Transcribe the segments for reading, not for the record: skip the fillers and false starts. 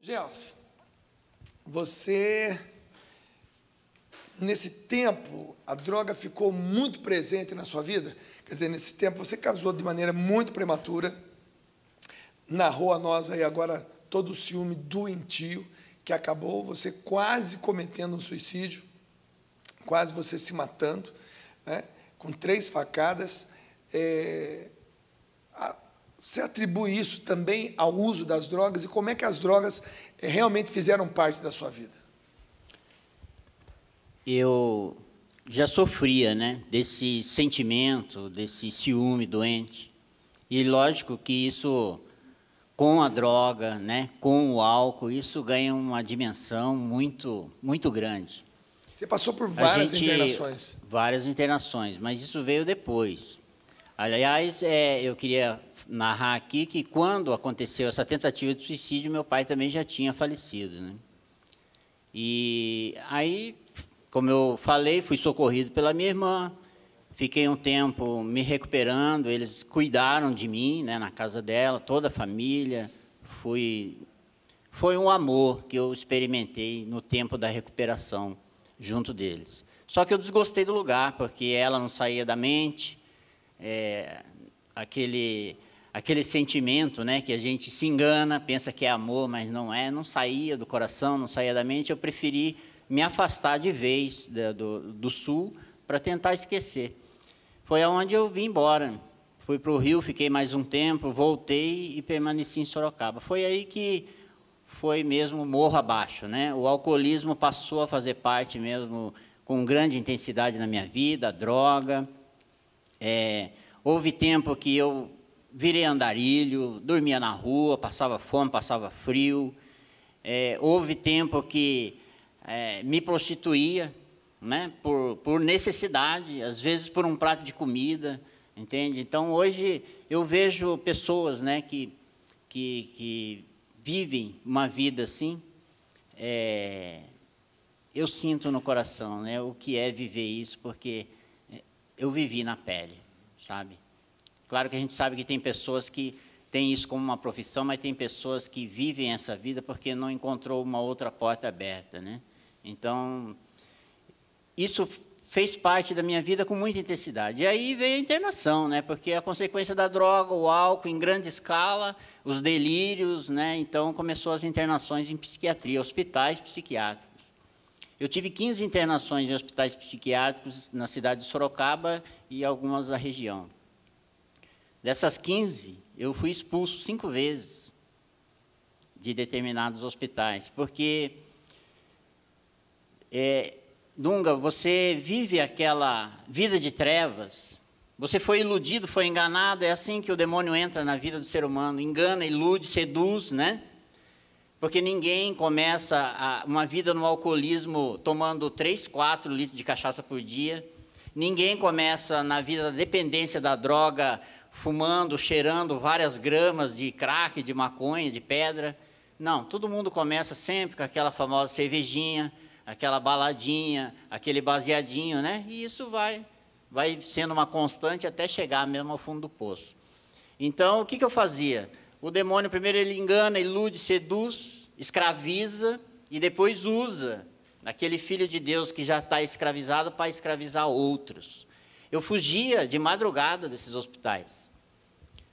Gelf, você, nesse tempo, a droga ficou muito presente na sua vida? Quer dizer, nesse tempo você casou de maneira muito prematura, narrou a nós aí agora todo o ciúme doentio, que acabou você quase cometendo um suicídio, quase você se matando, né, com 3 facadas. Você atribui isso também ao uso das drogas? E como é que as drogas realmente fizeram parte da sua vida? Eu já sofria, né, desse sentimento, desse ciúme doente. E lógico que isso, com a droga, né, com o álcool, isso ganha uma dimensão muito, muito grande. Você passou por várias internações. Várias internações, mas isso veio depois. Aliás, eu queria narrar aqui que quando aconteceu essa tentativa de suicídio, meu pai também já tinha falecido, né? E aí, como eu falei, fui socorrido pela minha irmã, fiquei um tempo me recuperando, eles cuidaram de mim, né, na casa dela, toda a família. Foi um amor que eu experimentei no tempo da recuperação junto deles. Só que eu desgostei do lugar, porque ela não saía da mente, aquele sentimento, né, que a gente se engana, pensa que é amor, mas não é, não saía do coração, não saía da mente. Eu preferi me afastar de vez do Sul para tentar esquecer. Foi aonde eu vim embora. Fui para o Rio, fiquei mais um tempo, voltei e permaneci em Sorocaba. Foi aí que foi mesmo morro abaixo, né? O alcoolismo passou a fazer parte mesmo com grande intensidade na minha vida, a droga. Houve tempo que eu virei andarilho, dormia na rua, passava fome, passava frio. Houve tempo que me prostituía, né, por necessidade, às vezes por um prato de comida, entende? Então, hoje, eu vejo pessoas, né, que vivem uma vida assim. Eu sinto no coração, né, o que é viver isso, porque eu vivi na pele, sabe? Claro que a gente sabe que tem pessoas que têm isso como uma profissão, mas tem pessoas que vivem essa vida porque não encontrou uma outra porta aberta, né? Então, isso fez parte da minha vida com muita intensidade. E aí veio a internação, né? Porque a consequência da droga, o álcool em grande escala, os delírios, né? Então, começou as internações em psiquiatria, hospitais psiquiátricos. Eu tive 15 internações em hospitais psiquiátricos na cidade de Sorocaba e algumas da região. Dessas 15, eu fui expulso 5 vezes de determinados hospitais, porque, Dunga, você vive aquela vida de trevas, você foi iludido, foi enganado, é assim que o demônio entra na vida do ser humano, engana, ilude, seduz, né? Porque ninguém começa uma vida no alcoolismo tomando 3, 4 litros de cachaça por dia, ninguém começa na vida da dependência da droga fumando, cheirando várias gramas de crack, de maconha, de pedra. Não, todo mundo começa sempre com aquela famosa cervejinha, aquela baladinha, aquele baseadinho, né? E isso vai sendo uma constante até chegar mesmo ao fundo do poço. Então, o que eu fazia? O demônio, primeiro, ele engana, ilude, seduz, escraviza e depois usa aquele filho de Deus que já está escravizado para escravizar outros. Eu fugia de madrugada desses hospitais.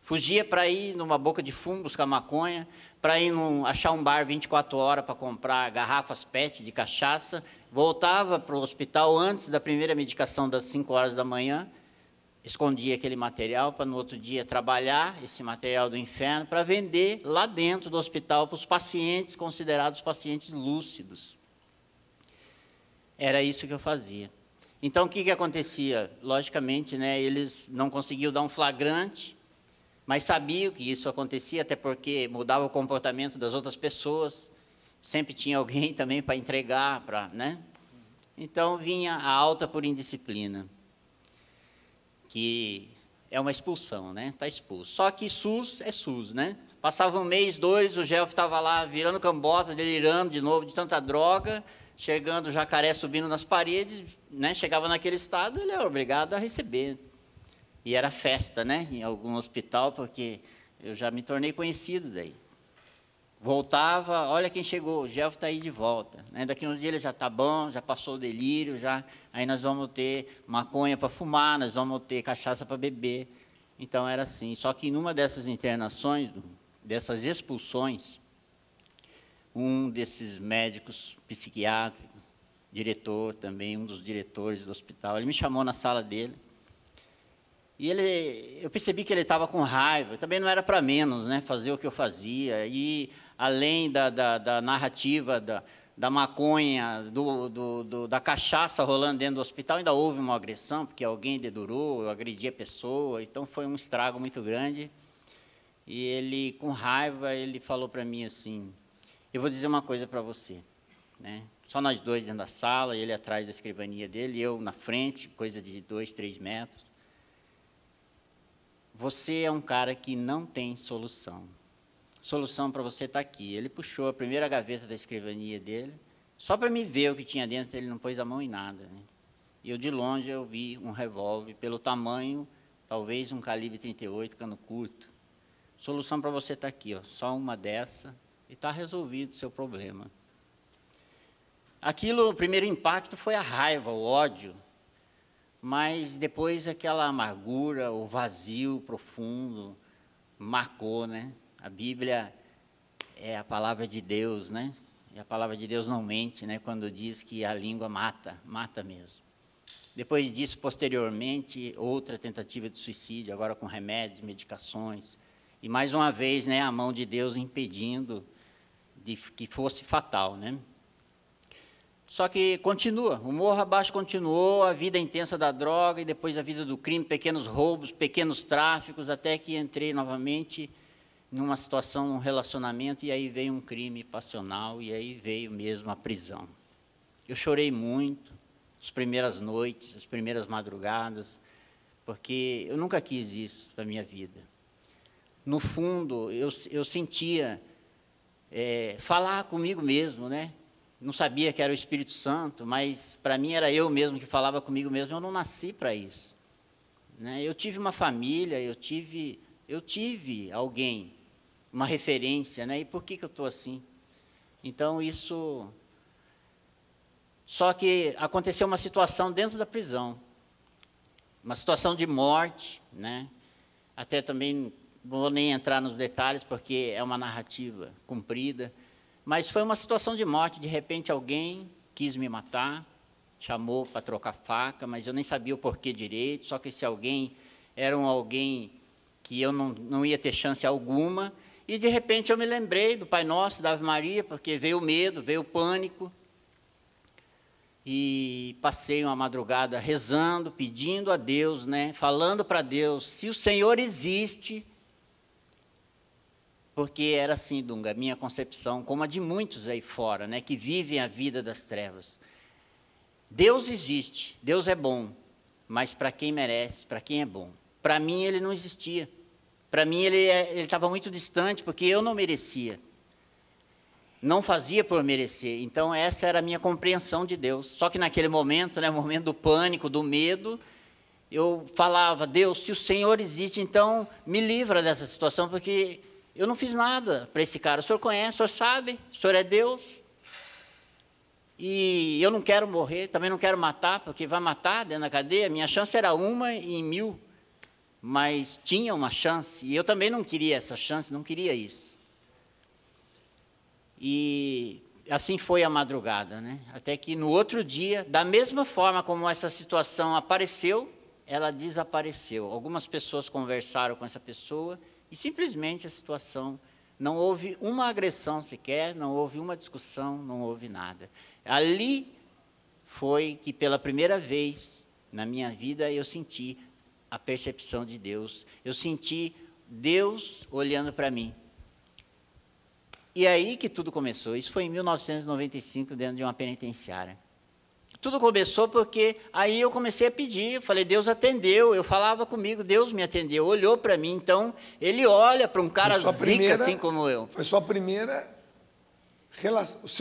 Fugia para ir numa boca de fumo, buscar maconha, para ir achar um bar 24 horas para comprar garrafas PET de cachaça. Voltava para o hospital antes da primeira medicação das 5 horas da manhã, escondia aquele material para no outro dia trabalhar esse material do inferno para vender lá dentro do hospital para os pacientes considerados pacientes lúcidos. Era isso que eu fazia. Então, o que acontecia? Logicamente, né, eles não conseguiam dar um flagrante, mas sabiam que isso acontecia, até porque mudava o comportamento das outras pessoas, sempre tinha alguém também para entregar, né? Então, vinha a alta por indisciplina, que é uma expulsão, né? Está expulso. Só que SUS é SUS, né? Passava 1 mês, 2, o Gelf estava lá virando cambota, delirando de novo de tanta droga, chegando o jacaré subindo nas paredes, né? Chegava naquele estado, ele era obrigado a receber. E era festa, né? Em algum hospital, porque eu já me tornei conhecido daí. voltava, olha quem chegou, o Gelf está aí de volta. Né? Daqui uns dias ele já está bom, já passou o delírio, aí nós vamos ter maconha para fumar, nós vamos ter cachaça para beber. Então era assim. Só que numa dessas internações, dessas expulsões, um desses médicos psiquiátricos, diretor também, um dos diretores do hospital, ele me chamou na sala dele. E eu percebi que ele estava com raiva, também não era para menos, né, fazer o que eu fazia, e além da narrativa da maconha, da cachaça rolando dentro do hospital, ainda houve uma agressão, porque alguém dedurou, eu agredi a pessoa, então foi um estrago muito grande. E ele, com raiva, ele falou para mim assim, eu vou dizer uma coisa para você, né, só nós dois dentro da sala, ele atrás da escrivania dele, eu na frente, coisa de 2, 3 metros. Você é um cara que não tem solução. Solução para você está aqui. Ele puxou a primeira gaveta da escrivania dele, só para me ver o que tinha dentro, ele não pôs a mão em nada. Né? E eu, de longe, eu vi um revólver, pelo tamanho, talvez um calibre 38, cano curto. Solução para você está aqui, ó, só uma dessa, e está resolvido o seu problema. Aquilo, o primeiro impacto foi a raiva, o ódio, mas depois aquela amargura, o vazio profundo, marcou, né? A Bíblia é a palavra de Deus, né? E a palavra de Deus não mente, né? Quando diz que a língua mata, mata mesmo. Depois disso, posteriormente, outra tentativa de suicídio, agora com remédios, medicações. E mais uma vez, né, a mão de Deus impedindo que fosse fatal, né? Só que continua, o morro abaixo continuou, a vida intensa da droga e depois a vida do crime, pequenos roubos, pequenos tráficos, até que entrei novamente numa situação, num relacionamento, e aí veio um crime passional, e aí veio mesmo a prisão. Eu chorei muito, as primeiras noites, as primeiras madrugadas, porque eu nunca quis isso para a minha vida. No fundo, eu sentia falar comigo mesmo, né? Não sabia que era o Espírito Santo, mas para mim era eu mesmo que falava comigo mesmo. Eu não nasci para isso, né? Eu tive uma família, eu tive alguém, uma referência, né? E por que eu estou assim? Então isso... Só que aconteceu uma situação dentro da prisão, uma situação de morte, né? Até também não vou nem entrar nos detalhes, porque é uma narrativa comprida. Mas foi uma situação de morte, de repente alguém quis me matar, chamou para trocar faca, mas eu nem sabia o porquê direito, só que esse alguém era alguém que eu não ia ter chance alguma, e de repente eu me lembrei do Pai Nosso, da Ave Maria, porque veio o medo, veio o pânico, e passei uma madrugada rezando, pedindo a Deus, né, falando para Deus, se o Senhor existe... Porque era assim, Dunga, a minha concepção, como a de muitos aí fora, né, que vivem a vida das trevas. Deus existe, Deus é bom, mas para quem merece, para quem é bom. Para mim ele não existia. Para mim ele estava muito distante, porque eu não merecia. Não fazia por merecer. Então essa era a minha compreensão de Deus. Só que naquele momento, né, momento do pânico, do medo, eu falava, Deus, se o Senhor existe, então me livra dessa situação, porque... eu não fiz nada para esse cara, o senhor conhece, o senhor sabe, o senhor é Deus, e eu não quero morrer, também não quero matar, porque vai matar dentro da cadeia, minha chance era 1 em 1000, mas tinha uma chance, e eu também não queria essa chance, não queria isso. E assim foi a madrugada, né? Até que no outro dia, da mesma forma como essa situação apareceu, ela desapareceu. Algumas pessoas conversaram com essa pessoa, e simplesmente a situação, não houve uma agressão sequer, não houve uma discussão, não houve nada. Ali foi que pela primeira vez na minha vida eu senti a percepção de Deus, eu senti Deus olhando para mim. E aí que tudo começou, isso foi em 1995 dentro de uma penitenciária. Tudo começou porque aí eu comecei a pedir, eu falei, Deus atendeu, eu falava comigo, Deus me atendeu, olhou para mim, então ele olha para um cara zica assim como eu. Foi o seu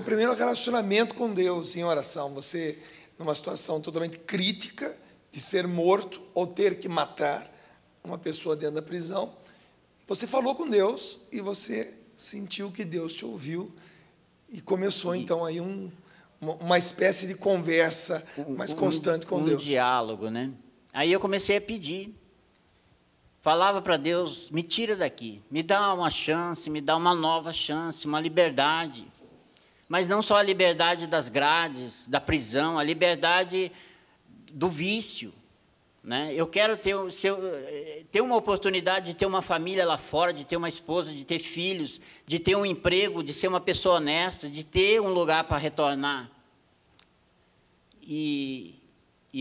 primeiro relacionamento com Deus em oração, você numa situação totalmente crítica, de ser morto ou ter que matar uma pessoa dentro da prisão, você falou com Deus e você sentiu que Deus te ouviu e começou, então, aí uma espécie de conversa mais constante com Deus. Um diálogo, né? Aí eu comecei a pedir. Falava para Deus, me tira daqui, me dá uma chance, me dá uma nova chance, uma liberdade. Mas não só a liberdade das grades, da prisão, a liberdade do vício. Né? Eu quero ter uma oportunidade de ter uma família lá fora, de ter uma esposa, de ter filhos, de ter um emprego, de ser uma pessoa honesta, de ter um lugar para retornar. E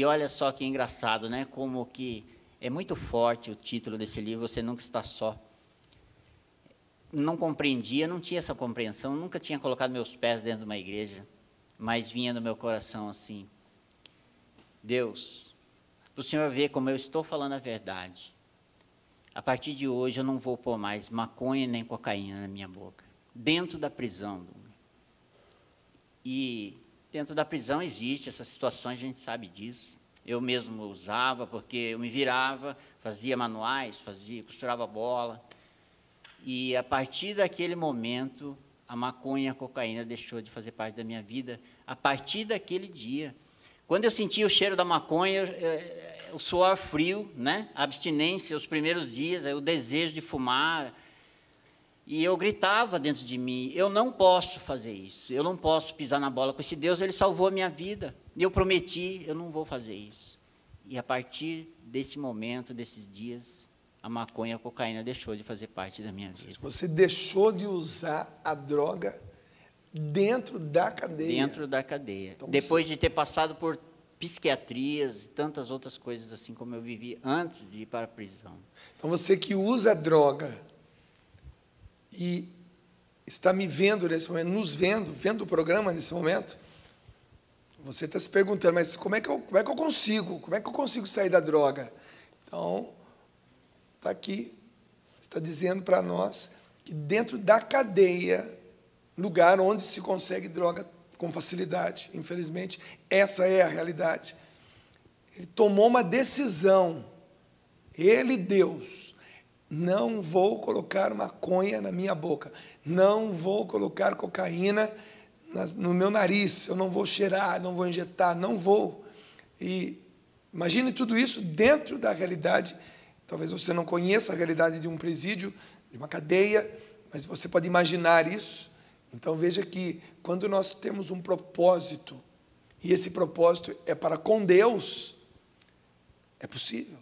olha só que engraçado, né? Como que é muito forte o título desse livro, Você Nunca Está Só. Não compreendia, não tinha essa compreensão, nunca tinha colocado meus pés dentro de uma igreja, mas vinha no meu coração assim, Deus, para o Senhor ver como eu estou falando a verdade, a partir de hoje eu não vou pôr mais maconha nem cocaína na minha boca, dentro da prisão. E dentro da prisão existe essas situações, a gente sabe disso. Eu mesmo usava, porque eu me virava, fazia manuais, costurava bola. E a partir daquele momento, a maconha e a cocaína deixou de fazer parte da minha vida. A partir daquele dia, quando eu sentia o cheiro da maconha, o suor frio, né? A abstinência, os primeiros dias, o desejo de fumar. E eu gritava dentro de mim, eu não posso fazer isso, eu não posso pisar na bola com esse Deus, Ele salvou a minha vida. E eu prometi, eu não vou fazer isso. E a partir desse momento, desses dias, a maconha e a cocaína deixou de fazer parte da minha vida. Você deixou de usar a droga dentro da cadeia. Dentro da cadeia. Então, depois de ter passado por psiquiatrias e tantas outras coisas assim como eu vivi antes de ir para a prisão. Então você que usa droga e está me vendo nesse momento, nos vendo o programa nesse momento, você está se perguntando, mas como é que eu consigo sair da droga? Então, está aqui, está dizendo para nós que dentro da cadeia, lugar onde se consegue droga com facilidade, infelizmente, essa é a realidade. Ele tomou uma decisão, ele, Deus, não vou colocar maconha na minha boca, não vou colocar cocaína no meu nariz, eu não vou cheirar, não vou injetar, não vou. E imagine tudo isso dentro da realidade. Talvez você não conheça a realidade de um presídio, de uma cadeia, mas você pode imaginar isso. Então veja que quando nós temos um propósito, e esse propósito é para com Deus, é possível.